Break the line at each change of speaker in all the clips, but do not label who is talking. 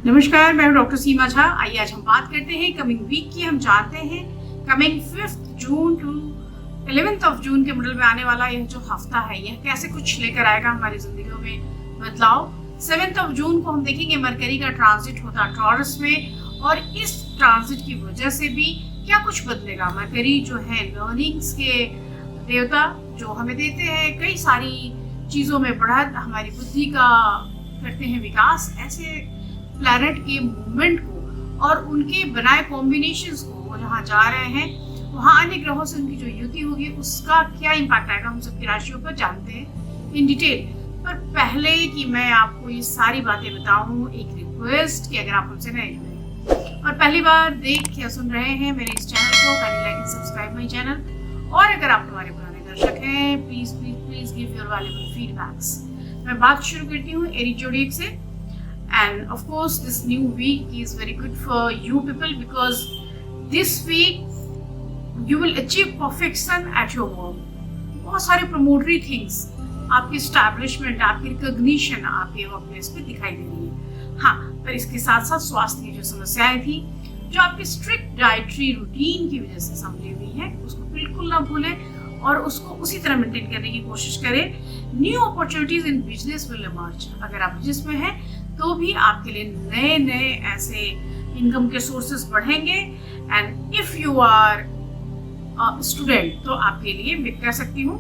नमस्कार, मैं हूं डॉक्टर सीमा झा। आइए आज हम बात करते हैं कमिंग वीक की। हम जानते हैं कमिंग 5 जून टू 11 जून के मिडल में आने वाला यह जो हफ्ता है यह कैसे कुछ लेकर आएगा हमारी जिंदगियों में बदलाव। 7 जून को हम देखेंगे मरकरी का ट्रांजिट होता टॉरस में, और इस ट्रांजिट की वजह से भी क्या कुछ बदलेगा। मरकरी जो है लर्निंग्स के देवता, जो हमें देते हैं कई सारी चीज़ों में बढ़त, हमारी बुद्धि का करते हैं विकास। ऐसे प्लैनेट के मूवमेंट को और उनके बनाए कॉम्बिनेशंस को, वो जहाँ जा रहे हैं वहाँ अन्य ग्रहों से उनकी जो युति होगी उसका क्या इम्पैक्ट आएगा, हम सबकी राशियों पर जानते हैं इन डिटेल। पर पहले कि मैं आपको ये सारी बातें बताऊं, एक रिक्वेस्ट कि अगर आप हमसे नए जुड़े और पहली बार देख या सुन रहे हैं मेरे इस चैनल को, kindly like and subscribe my channel. और अगर आप हमारे पुराने दर्शक हैं, please please please give your valuable feedbacks. मैं बात शुरू करती हूँ एरीज ज़ोडिएक से। And of course, this new week is very good for you people because this week you will achieve perfection at your work. बहुत सारे promotory things, आपकी establishment, आपकी recognition आपके workplace पे दिखाई दे रही है। हाँ, पर इसके साथ साथ स्वास्थ्य की जो समस्याएं थी, जो आपकी strict dietary routine की वजह से संभली हुई है, उसको बिल्कुल ना भूलें और उसको उसी तरह मेंटेन करने की कोशिश करें। New opportunities in business will emerge. अगर आप बिजनेस में हैं तो भी आपके लिए नए नए ऐसे इनकम के सोर्सेज बढ़ेंगे। And if you are student तो आपके लिए मैं कह सकती हूँ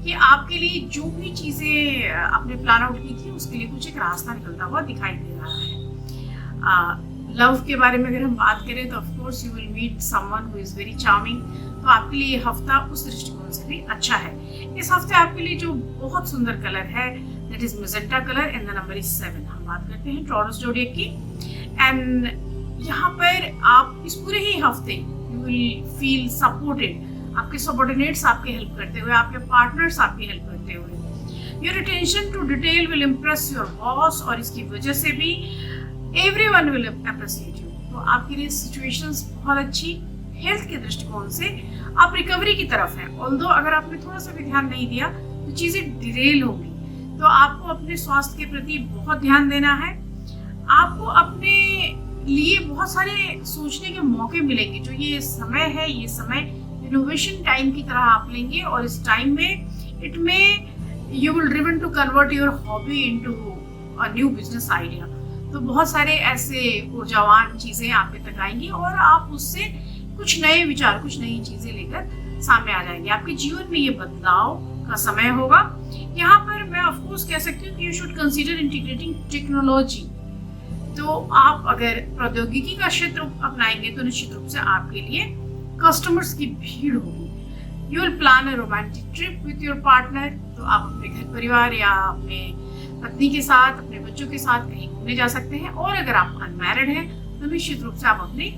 कि आपके लिए जो भी चीज़ें आपने प्लान आउट की थी उसके लिए कुछ एक रास्ता निकलता हुआ दिखाई दे रहा है। लव के बारे में अगर हम बात करें तो of course you will meet someone who is very charming. तो आपके लिए ये हफ्ता उस दृष्टिकोण से भी अच्छा है। इस हफ्ते आपके लिए जो बहुत सुंदर कलर है that is magenta colour and the number is 7। हम बात करते हैं टॉरस ज़ोडिएक की। एंड यहाँ पर आप इस पूरे ही हफ्ते यू विल फील सपोर्टेड। आपके सबऑर्डिनेट्स आपके हेल्प करते हुए, आपके पार्टनर्स आपकी हेल्प करते हुए। Your attention to detail will impress your boss, और इसकी वजह से भी एवरीवन विल अप्रिशिएट यू। तो आपके लिए सिचुएशंस बहुत अच्छी। हेल्थ के दृष्टिकोण से आप रिकवरी की तरफ हैं। ऑल्दो अगर आपने थोड़ा सा भी ध्यान नहीं दिया तो चीज़ें डिरेल होंगी। तो आपको अपने स्वास्थ्य के प्रति बहुत ध्यान देना है। आपको अपने लिए बहुत सारे सोचने के मौके मिलेंगे। जो ये समय है, ये समय इनोवेशन टाइम की तरह आप लेंगे, और इस टाइम में इट में you will driven to convert your hobby into a new business idea. तो बहुत सारे ऐसे ऊर्जावान चीज़ें आपके तक आएंगी और आप उससे कुछ नए विचार, कुछ नई चीज़ें लेकर सामने आ जाएंगे। आपके जीवन में ये बदलाव का समय होगा। यहाँ पर मैं ऑफ कोर्स कह सकती हूँ कि you should consider integrating technology. तो आप अगर प्रौद्योगिकी का क्षेत्र अपनाएंगे तो निश्चित रूप से आपके लिए कस्टमर्स की भीड़ होगी। You will plan a romantic trip with your partner. तो आप अपने घर परिवार या अपने पत्नी के साथ, अपने बच्चों के साथ कहीं घूमने जा सकते हैं। और अगर आप अनमैरिड हैं तो निश्चित रूप से आप अपने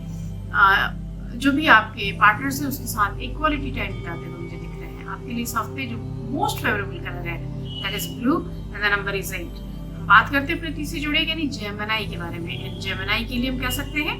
जो भी आपके पार्टनर्स हैं उसके साथ एक क्वालिटी टाइम बिताते हुए मुझे दिख रहे हैं। आपके लिए इस हफ्ते जो मोस्ट फेवरेबल कलर है that is blue and the number is 8। हम बात करते हैं अपने तीसरे जोड़े यानी जेमिनी के बारे में। जेमिनी के लिए हम कह सकते हैं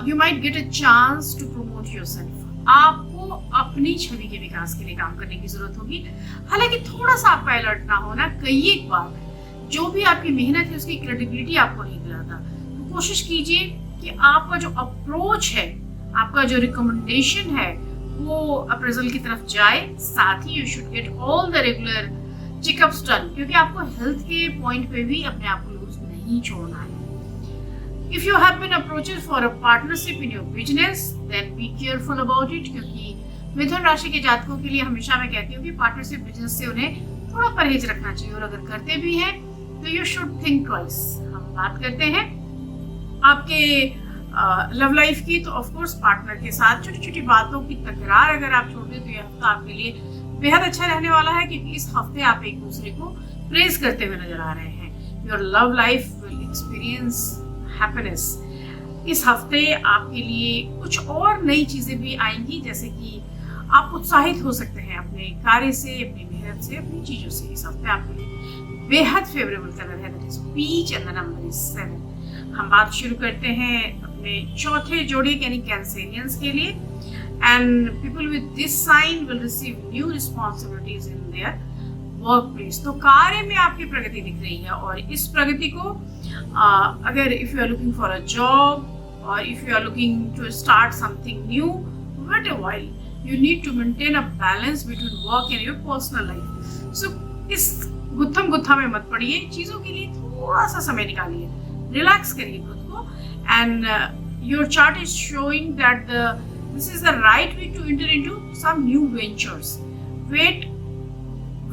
you might get a chance to promote yourself. आपको अपनी छवि के विकास के लिए काम करने की जरूरत होगी। हालांकि थोड़ा सा आपका अलर्ट ना होना। कई एक बार जो भी आपकी मेहनत है उसकी क्रेडिबिलिटी आपको नहीं मिलता। तो कोशिश कीजिए कि आपका जो अप्रोच है, आपका जो रिकमेंडेशन है वो अप्रेजल की तरफ जाए। साथ ही you should get all the regular checkups done, क्योंकि आपको हेल्थ के पॉइंट पे भी अपने आप को लूज नहीं छोड़ना है। If you have been approached for a partnership in your business then be careful about it, क्योंकि मिथुन राशि के जातकों के लिए हमेशा मैं कहती हूँ कि पार्टनरशिप बिजनेस से उन्हें थोड़ा परहेज रखना चाहिए। और अगर करते भी हैं तो यू शुड थिंक ट्वाइस। हम बात करते हैं आपके लव लाइफ की। तो ऑफ कोर्स पार्टनर के साथ छोटी छोटी बातों की तकरार अगर आप छोड़ दें तो यह हफ्ता आपके लिए बेहद अच्छा रहने वाला है, क्योंकि इस हफ्ते आप एक दूसरे को प्रेज करते हुए नजर आ रहे हैं। Your love life will experience happiness. इस हफ्ते आपके लिए कुछ और नई चीजें भी आएंगी, जैसे कि आप उत्साहित हो सकते हैं अपने कार्य से, अपनी मेहनत से, अपनी चीजों से। इस हफ्ते आपके लिए बेहद फेवरेबल कलर है that is peach and the number is 7। हम बात शुरू करते हैं अपने चौथे जोड़े यानी कैंसेरियंस के लिए। And people with this sign will receive new responsibilities in their work place. तो कार्य में आपकी प्रगति दिख रही है और इस प्रगति को अगर if you are looking for a job और if you are looking to start something new, but a while you need to maintain a balance between work and your personal life. So इस गुत्थम गुत्था में मत पड़िए, चीज़ों के लिए थोड़ा सा समय निकालिए, रिलैक्स करिए खुद को। And your chart is showing that this is the right way to enter into some new ventures. Wait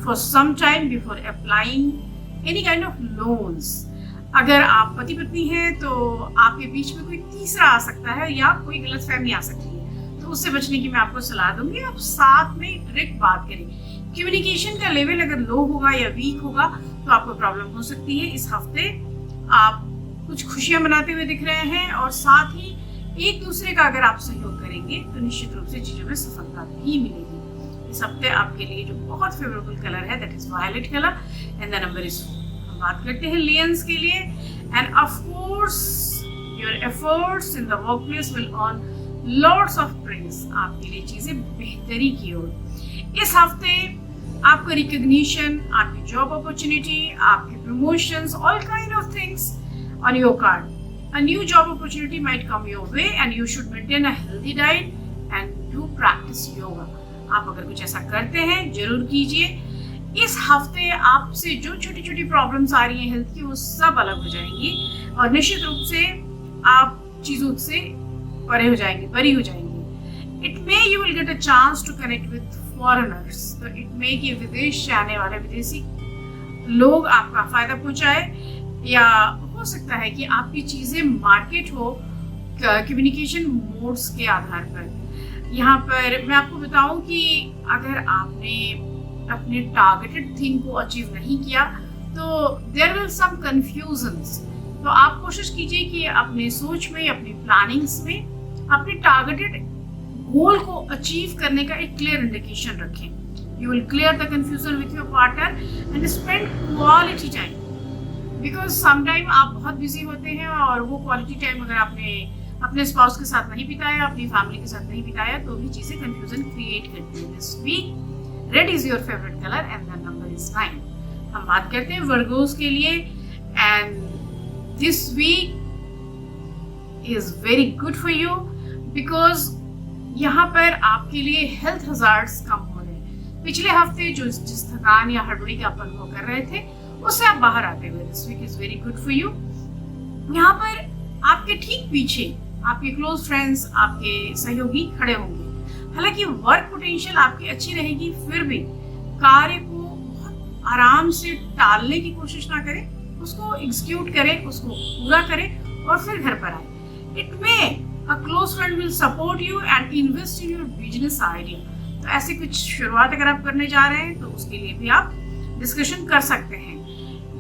for some time before applying any kind of loans. अगर आप पति पत्नी हैं तो आपके बीच में कोई तीसरा आ सकता है या कोई गलतफहमी आ सकती है, तो उससे बचने की मैं आपको सलाह दूंगी। आप साथ में डायरेक्ट बात करें। कम्युनिकेशन का लेवल अगर लो होगा या वीक होगा तो आपको प्रॉब्लम हो सकती है। इस हफ्ते आप कुछ खुशियां मनाते हुए दिख रहे हैं और साथ ही एक दूसरे का अगर आप सहयोग करेंगे तो निश्चित रूप से चीजों में सफलता भी मिलेगी। इस हफ्ते आपके लिए जो बहुत फेवरेबल कलर है that is violet colour and the number is 4। हम बात करते हैं लियंस के लिए। And of course your efforts in the work place will earn lots of praise. आपके लिए चीजें बेहतरी की ओर। इस हफ्ते आपका रिकग्निशन, आपकी जॉब अपॉर्चुनिटी, आपके promotions, all kind of things on your card. A new job opportunity might come your way and you should maintain a healthy diet and do practice yoga. आप अगर कुछ ऐसा करते हैं जरूर कीजिए। इस हफ्ते आपसे जो छोटी छोटी प्रॉब्लम्स आ रही हैं हेल्थ की वो सब अलग हो जाएंगी और निश्चित रूप से आप चीजों से परे हो जाएंगे, बरी हो जाएंगे। It may you will get a chance to connect with foreigners. तो इट मे कि विदेश से आने वाले विदेशी लोग आपका फायदा पहुंचाए या हो सकता है कि आपकी चीजें मार्केट हो कम्युनिकेशन मोड्स के आधार पर। यहाँ पर मैं आपको बताऊं कि अगर आपने अपने टारगेटेड थिंग को अचीव नहीं किया तो देयर विल सम कंफ्यूजन्स। तो आप कोशिश कीजिए कि अपने सोच में, अपनी प्लानिंग्स में अपने टारगेटेड गोल को अचीव करने का एक क्लियर इंडिकेशन रखें। You will clear the confusion with your partner and spend quality time. Because sometime आप बहुत बिजी होते हैं और वो क्वालिटी टाइम अगर आपने अपने स्पाउस के साथ नहीं बिताया, अपनी फैमिली के साथ नहीं बिताया तो भी चीजें कंफ्यूजन क्रिएट करती है। This week red is your favourite colour and the number is 9। हम बात करते हैं वर्गोस के लिए and this week is very good for you because यहाँ पर आपके लिए हेल्थ हजार्ड्स कम हो रहे हैं। पिछले हफ्ते जो जिस थकान या हड़बड़ी का अपन वो कर रहे थे उससे आप बाहर आते हुए this week is very good for you. यहाँ पर आपके ठीक पीछे आपके क्लोज फ्रेंड्स, आपके सहयोगी खड़े होंगे। हालांकि वर्क पोटेंशियल आपकी अच्छी रहेगी, फिर भी कार्य को बहुत आराम से टालने की कोशिश ना करें, उसको एग्जीक्यूट करें, उसको पूरा करें और फिर घर पर आए। It may a close friend will support you and invest in your business idea. तो ऐसे कुछ शुरुआत अगर आप करने जा रहे हैं तो उसके लिए भी आप डिस्कशन कर सकते हैं।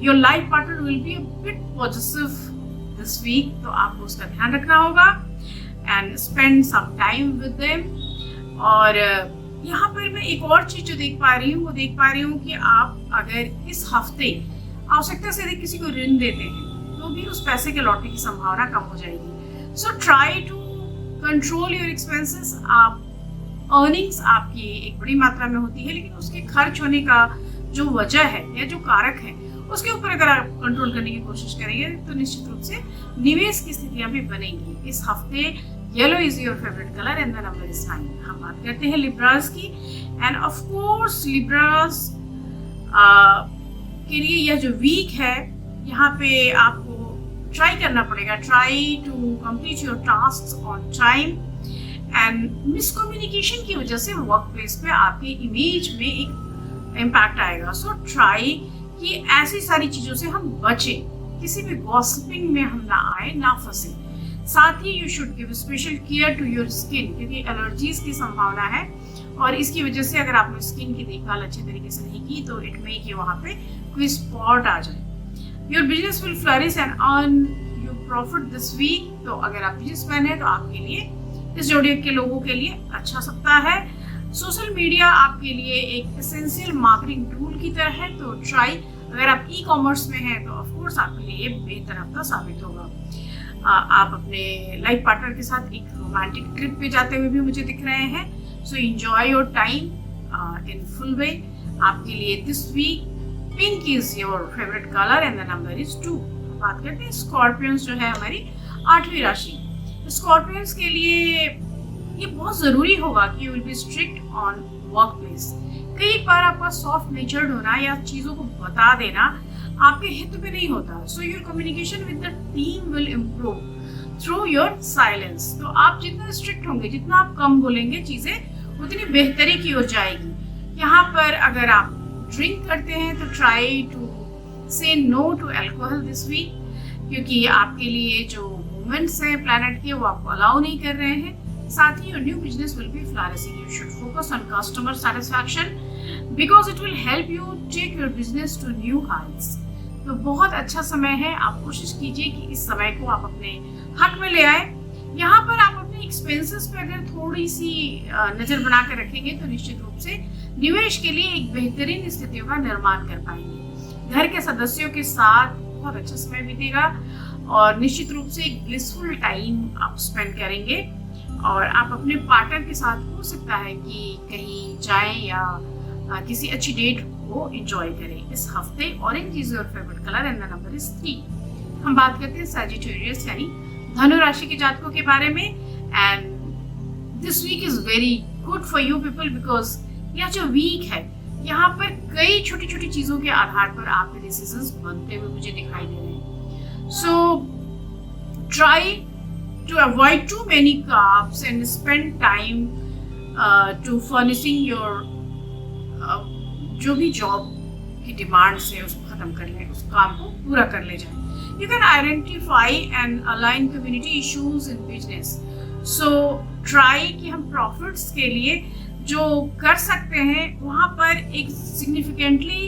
Your life partner will be a bit positive this week, तो आपको उसका ध्यान रखना होगा and spend some time with them. और यहाँ पर मैं एक और चीज जो देख पा रही हूँ कि आप अगर इस हफ्ते आवश्यकता से अधिक किसी को ऋण देते हैं तो भी उस पैसे के लौटने की संभावना कम हो जाएगी। So try to control your expenses. आप अर्निंग्स आपकी एक बड़ी मात्रा में होती है लेकिन उसके खर्च होने का जो वजह है या जो कारक है उसके ऊपर अगर आप कंट्रोल करने की कोशिश करेंगे तो निश्चित रूप से निवेश की स्थितियां भी बनेंगी। इस हफ्ते yellow is your favourite colour and the number is 9। हम बात करते हैं लिब्रास की एंड ऑफ कोर्स लिब्रास के लिए यह जो वीक है यहाँ पे आपको ट्राई करना पड़ेगा। Try to complete your tasks on time and miscommunication की वजह से वर्क प्लेस पे आपके इमेज में एक इम्पैक्ट आएगा। सो ट्राई कि ऐसी सारी चीजों से हम बचें, किसी भी गॉसिपिंग में हम ना आए, ना फंसे। साथ ही you should give special care to your skin क्योंकि एलर्जीज की संभावना है और इसकी वजह से अगर आपने स्किन की देखभाल अच्छे तरीके से नहीं की तो इट मे कि वहाँ पे कोई स्पॉट आ जाए। Your business will flourish and earn you profit this week. तो अगर आप बिजनेसमैन हैं तो आपके लिए, इस जोडियक के लोगों के लिए अच्छा सप्ताह है। सोशल मीडिया आपके लिए एक एसेंशियल मार्केटिंग टूल की तरह है, तो ट्राई। अगर आप ई कॉमर्स में हैं तो ऑफ कोर्स आपके लिए ये बेहतर हफ्ता साबित होगा। आप अपने लाइफ पार्टनर के साथ एक रोमांटिक ट्रिप पे जाते हुए भी मुझे दिख रहे हैं। So enjoy your time in full way. आपके लिए this week pink is your favourite colour and the number is 2। बात करते हैं स्कॉर्पियंस जो है हमारी 8वीं राशि। स्कॉर्पियंस के लिए ये बहुत जरूरी होगा कि you will be strict on work place. कई बार आपका सॉफ्ट नेचर्ड होना या चीजों को बता देना आपके हित में नहीं होता। So your communication with the team will improve through your silence. तो आप जितना स्ट्रिक्ट होंगे, जितना आप कम बोलेंगे, चीजें उतनी बेहतरी की ओर जाएगी। यहाँ पर अगर आप ड्रिंक करते हैं तो try to say no to alcohol this week, क्योंकि आपके लिए जो मूवमेंट्स हैं प्लैनेट के वो आपको अलाउ नहीं कर रहे हैं। साथ ही your new business will be flourishing. You should focus on customer satisfaction because it will help you take your business to new heights. तो बहुत अच्छा समय है, आप कोशिश कीजिए कि इस समय को आप अपने हक में ले आए। यहाँ पर आप अपने एक्सपेंसेस पे अगर थोड़ी सी नजर बना कर रखेंगे तो निश्चित रूप से निवेश के लिए एक बेहतरीन स्थितियों का निर्माण कर पाएंगे। घर के सदस्यों के साथ बहुत अच्छा समय बीतेगा और निश्चित रूप से एक ब्लिसफुल टाइम आप स्पेंड करेंगे। और आप अपने पार्टनर के साथ हो सकता है कि कहीं जाएं या किसी अच्छी डेट को एंजॉय करें इस हफ्ते। Orange is your favourite colour and the number is 3। हम बात करते हैं सजिटेरियस यानी धनु राशि के जातकों के बारे में। And this week is very good for you people because यह जो वीक है यहाँ पर कई छोटी छोटी चीजों के आधार पर आपके डिसीजंस बनते हुए मुझे दिखाई दे रहे हैं। So try to avoid too many carbs and spend time to furnishing your जो भी जॉब की डिमांड्स है उसको खत्म कर लें, उस काम को पूरा कर ले जाएं। You can identify and align community issues in business. So try कि हम प्रॉफिट्स के लिए जो कर सकते हैं वहाँ पर एक significantly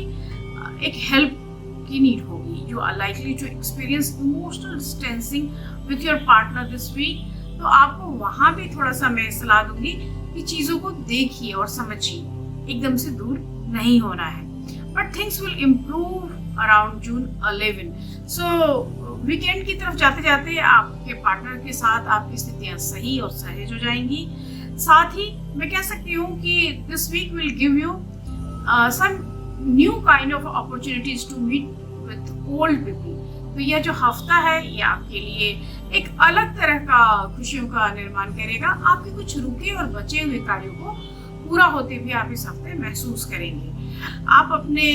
एक हेल्प की नीड होगी। You are likely to experience emotional distancing with your partner this week. तो आपको वहाँ भी थोड़ा सा मैं सलाह दूंगी कि चीज़ों को देखिए और समझिए, एकदम से दूर नहीं होना है। But things will improve around June 11. So weekend की तरफ जाते जाते आपके पार्टनर के साथ आपकी स्थितियाँ सही और सहज हो जाएंगी। साथ ही मैं कह सकती हूँ कि this week will give you some new kind of opportunities to meet with old people. तो यह जो हफ्ता है ये आपके लिए एक अलग तरह का खुशियों का निर्माण करेगा। आपके कुछ रुके और बचे हुए कार्यों को पूरा होते भी आप इस हफ्ते महसूस करेंगे। आप अपने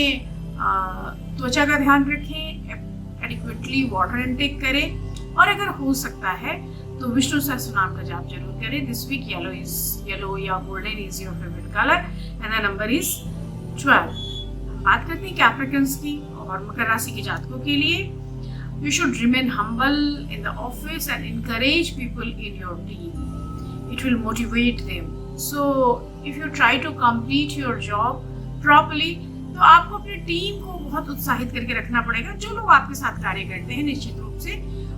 त्वचा का ध्यान रखें, एडिक्वेटली वाटर इनटेक करें और अगर हो सकता है तो विष्णु सहस्त्रनाम का जाप जरूर करें। दिस वीक येलो या golden is your favourite colour and the number is 12। बात करते हैं कैप्रिकॉर्न्स की और मकर राशि के जातकों के लिए। You should remain humble in the office and encourage people in your team. It will motivate them. So, if you try to complete your job properly, तो आपको अपनी टीम को बहुत उत्साहित करके रखना पड़ेगा। जो लोग आपके साथ कार्य करते हैं निश्चित रूप से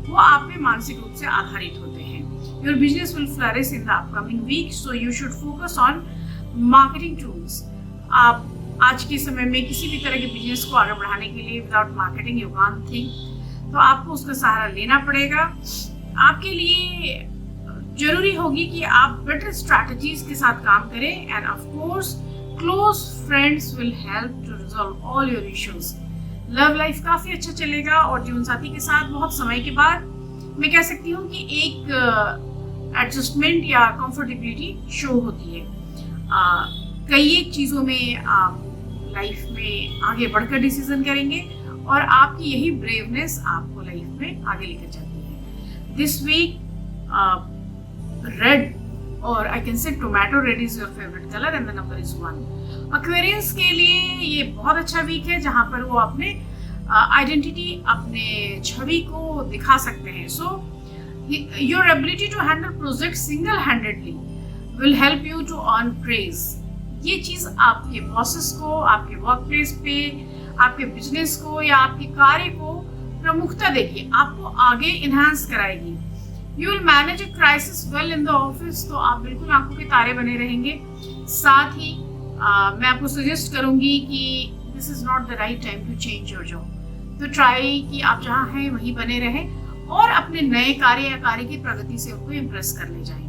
वो आप पे मानसिक रूप से आधारित होते हैं। Your business will flourish in the upcoming week, so you should focus on marketing tools. आप आज के समय में किसी भी तरह के बिजनेस को आगे बढ़ाने के लिए without marketing you can't think, तो आपको उसका सहारा लेना पड़ेगा। आपके लिए जरूरी होगी कि आप बेटर स्ट्रैटेजीज के साथ काम करें and of course close friends will help to resolve all your issues. Love life काफी अच्छा चलेगा और जीवन साथी के साथ बहुत समय के बाद मैं कह सकती हूँ कि एक एडजस्टमेंट या कंफर्टेबिलिटी शो होती है। कई एक चीज़ों में आप लाइफ में आगे बढ़कर डिसीजन करेंगे और आपकी यही ब्रेवनेस आपको लाइफ में आगे लेकर जाती है। दिस वीक रेड और I can say tomato red is your favourite colour and the number is 1। Aquarians के लिए ये बहुत अच्छा वीक है जहाँ पर वो अपने आइडेंटिटी अपने छवि को दिखा सकते हैं। So your ability to handle project single handedly will help you to earn praise. ये चीज़ आपके बॉसेस को, आपके वर्क प्लेस पे, आपके बिजनेस को या आपके कार्य को प्रमुखता देगी, आपको आगे इन्हांस कराएगी। You will manage a crisis well in the office, तो आप बिल्कुल आंखों के तारे बने रहेंगे। साथ ही मैं आपको सजेस्ट करूंगी कि this is not the right time to change your job. तो ट्राई कि आप जहाँ हैं वहीं बने रहें और अपने नए कार्य या कार्य की प्रगति से उनको इम्प्रेस कर ले जाएं।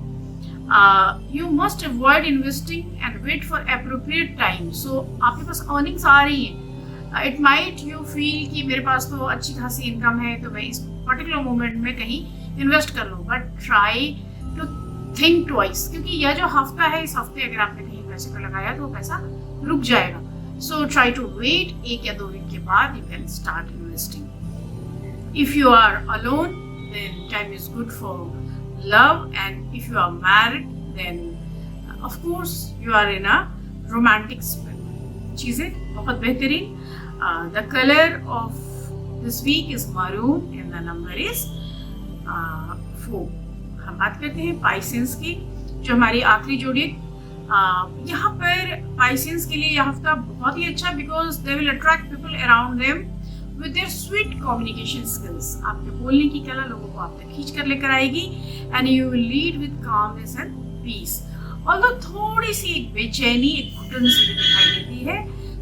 You must avoid investing and wait for appropriate time. So आपके पास अर्निंग्स आ रही हैं, इट माइट यू फील कि मेरे पास तो अच्छी खासी इनकम है तो मैं इस पर्टिकुलर मोमेंट में कहीं इन्वेस्ट कर लूँ, but try to think twice, क्योंकि यह जो हफ्ता है, इस हफ्ते अगर आपने कहीं पैसे को लगाया तो वो पैसा रुक जाएगा. सो ट्राई टू वेट, 1 या 2 वीक के बाद you can start investing. If you are alone then time is good for love, and if you are married then of course you are in a romantic spell. चीज़ें बहुत बेहतरीन. The color of this week is maroon and the number is 4. हम बात करते हैं पाइसेंस की, जो हमारी आखिरी जोड़ी. यहाँ पर पाइसेंस के लिए यह हफ्ता बहुत ही अच्छा, because they will attract people around them with their sweet communication skills. आपके बोलने की कला लोगों को आप तक खींच कर लेकर आएगी, and you will lead with calmness and peace. Although थोड़ी सी एक बेचैनी, एक घुटन सी दिखाई देती है,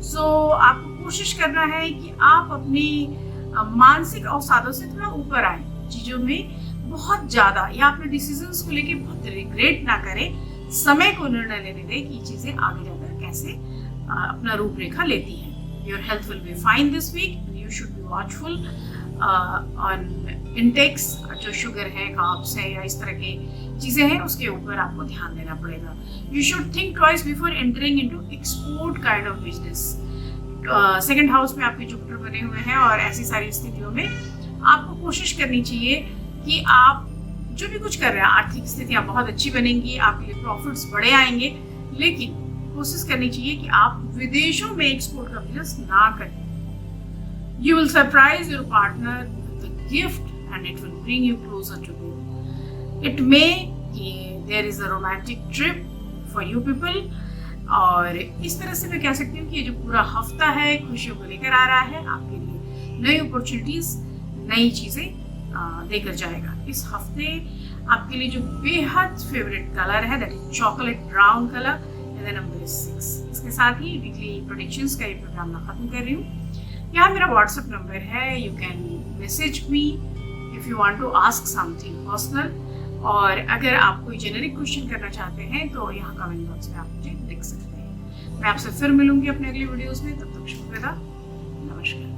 so आपको कोशिश करना है कि आप अपनी मानसिक अवसादों से थोड़ा ऊपर आए, चीज़ों में बहुत ज़्यादा या अपने डिसीजंस को लेके बहुत रिग्रेट ना करें, समय को निर्णय लेने दें कि चीज़ें आगे जाकर कैसे अपना रूपरेखा लेती हैं. Your health will be fine this week. You should be watchful on intakes. जो शुगर है, कार्ब्स है या इस तरह की चीज़ें हैं, उसके ऊपर आपको ध्यान देना पड़ेगा. You should think twice before entering into export kind of business. Second house में आपके जुपिटर बने हुए हैं, और ऐसी सारी स्थितियों में आपको कोशिश करनी चाहिए कि आप जो भी कुछ कर रहे हैं, आर्थिक स्थितियाँ बहुत अच्छी बनेंगी, आपके लिए प्रॉफिट्स बड़े आएंगे, लेकिन कोशिश करनी चाहिए कि आप विदेशों में एक्सपोर्ट का बिजनेस ना करें. You will surprise your partner with a gift and it will bring you closer to them. It may there is a romantic trip for you people. और इस तरह से मैं कह सकती हूँ कि ये जो पूरा हफ्ता है खुशियों को लेकर आ रहा है, आपके लिए नई अपॉर्चुनिटीज, नई चीज़ें देकर जाएगा. इस हफ्ते आपके लिए जो बेहद फेवरेट कलर है, that is chocolate brown colour, and the number is 6. इसके साथ ही वीकली प्रेडिक्शंस का ये प्रोग्राम मैं खत्म कर रही हूँ. यहाँ मेरा व्हाट्सएप नंबर है, you can message me if you want to ask something personal, और अगर आप कोई जेनरिक क्वेश्चन करना चाहते हैं तो यहाँ कमेंट बॉक्स में आप मुझे लिख सकते हैं. मैं आपसे फिर मिलूंगी अपने अगली वीडियोस में. तब तक शुभ विदा, नमस्कार.